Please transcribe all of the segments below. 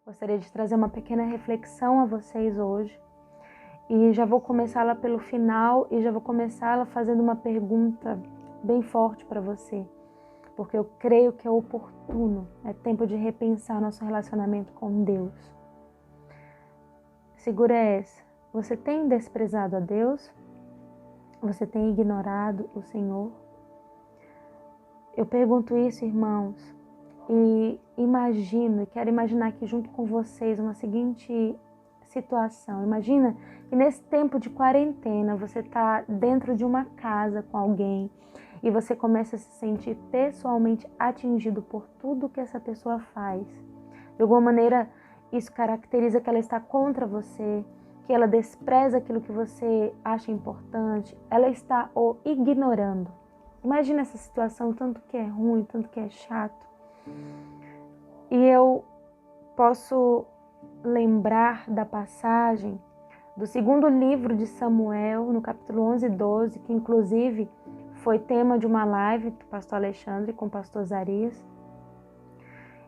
Gostaria de trazer uma pequena reflexão a vocês hoje. E já vou começá-la pelo final e já vou começá-la fazendo uma pergunta bem forte para você. Porque eu creio que é oportuno, é tempo de repensar nosso relacionamento com Deus. Segura essa. Você tem desprezado a Deus? Você tem ignorado o Senhor? Eu pergunto isso, irmãos, e quero imaginar aqui junto com vocês uma seguinte situação. Imagina que nesse tempo de quarentena você está dentro de uma casa com alguém e você começa a se sentir pessoalmente atingido por tudo que essa pessoa faz. De alguma maneira, isso caracteriza que ela está contra você, que ela despreza aquilo que você acha importante, ela está o ignorando. Imagina essa situação, tanto que é ruim, tanto que é chato. E eu posso lembrar da passagem do segundo livro de Samuel, no capítulo 11 e 12, que inclusive foi tema de uma live do pastor Alexandre com o pastor Zarias.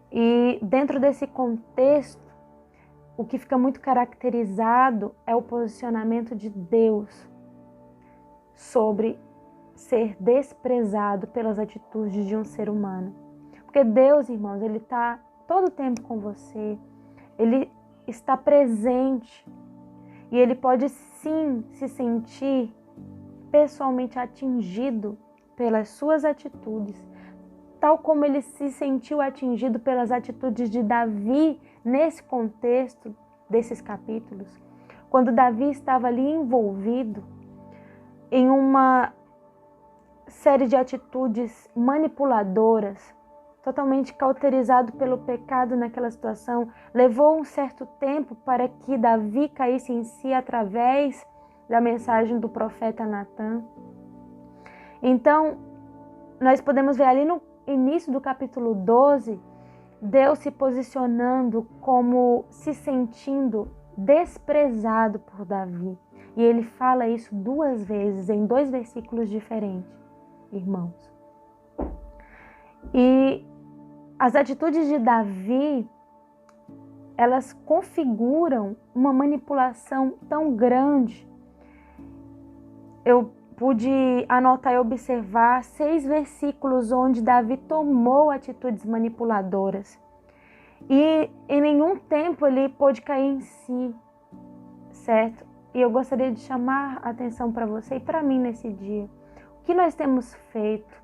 E dentro desse contexto, o que fica muito caracterizado é o posicionamento de Deus sobre ser desprezado pelas atitudes de um ser humano. Porque Deus, irmãos, Ele está todo o tempo com você, Ele está presente e Ele pode sim se sentir pessoalmente atingido pelas suas atitudes, tal como Ele se sentiu atingido pelas atitudes de Davi nesse contexto desses capítulos, quando Davi estava ali envolvido em uma série de atitudes manipuladoras, totalmente cauterizado pelo pecado naquela situação. Levou um certo tempo para que Davi caísse em si através da mensagem do profeta Natan. Então, nós podemos ver ali no início do capítulo 12, Deus se posicionando como se sentindo desprezado por Davi. E ele fala isso duas vezes, em dois versículos diferentes, irmãos. E as atitudes de Davi, elas configuram uma manipulação tão grande. Eu pude anotar e observar 6 versículos onde Davi tomou atitudes manipuladoras. E em nenhum tempo ele pôde cair em si, certo? E eu gostaria de chamar a atenção para você e para mim nesse dia. O que nós temos feito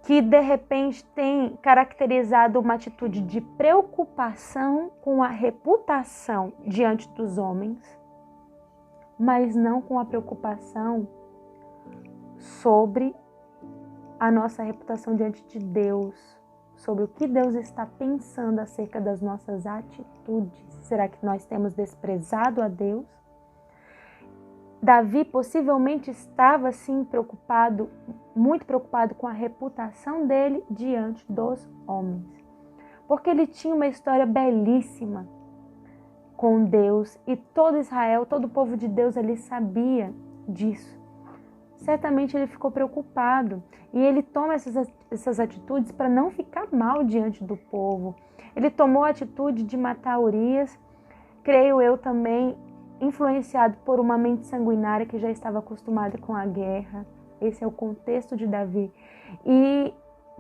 que de repente tem caracterizado uma atitude de preocupação com a reputação diante dos homens, mas não com a preocupação sobre a nossa reputação diante de Deus, sobre o que Deus está pensando acerca das nossas atitudes. Será que nós temos desprezado a Deus? Davi possivelmente estava sim preocupado, muito preocupado com a reputação dele diante dos homens, porque ele tinha uma história belíssima com Deus e todo Israel, todo o povo de Deus ali sabia disso. Certamente ele ficou preocupado e ele toma essas atitudes para não ficar mal diante do povo. Ele tomou a atitude de matar Urias, creio eu também, influenciado por uma mente sanguinária que já estava acostumada com a guerra. Esse é o contexto de Davi. E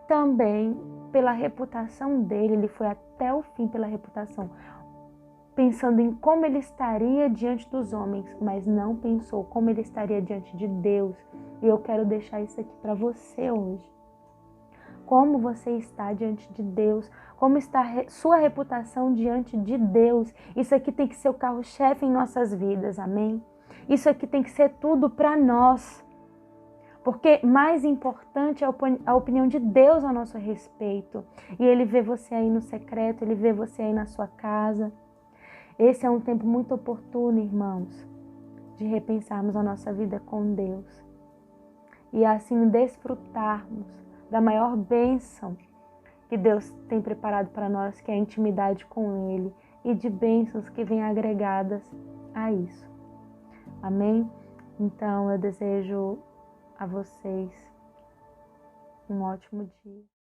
também pela reputação dele, ele foi até o fim pela reputação, pensando em como ele estaria diante dos homens, mas não pensou como ele estaria diante de Deus. E eu quero deixar isso aqui para você hoje. Como você está diante de Deus? Como está sua reputação diante de Deus? Isso aqui tem que ser o carro-chefe em nossas vidas, amém? Isso aqui tem que ser tudo para nós. Porque mais importante é a opinião de Deus a nosso respeito. E Ele vê você aí no secreto, Ele vê você aí na sua casa. Esse é um tempo muito oportuno, irmãos, de repensarmos a nossa vida com Deus. E assim desfrutarmos da maior bênção que Deus tem preparado para nós, que é a intimidade com Ele, e de bênçãos que vêm agregadas a isso. Amém? Então eu desejo a vocês um ótimo dia.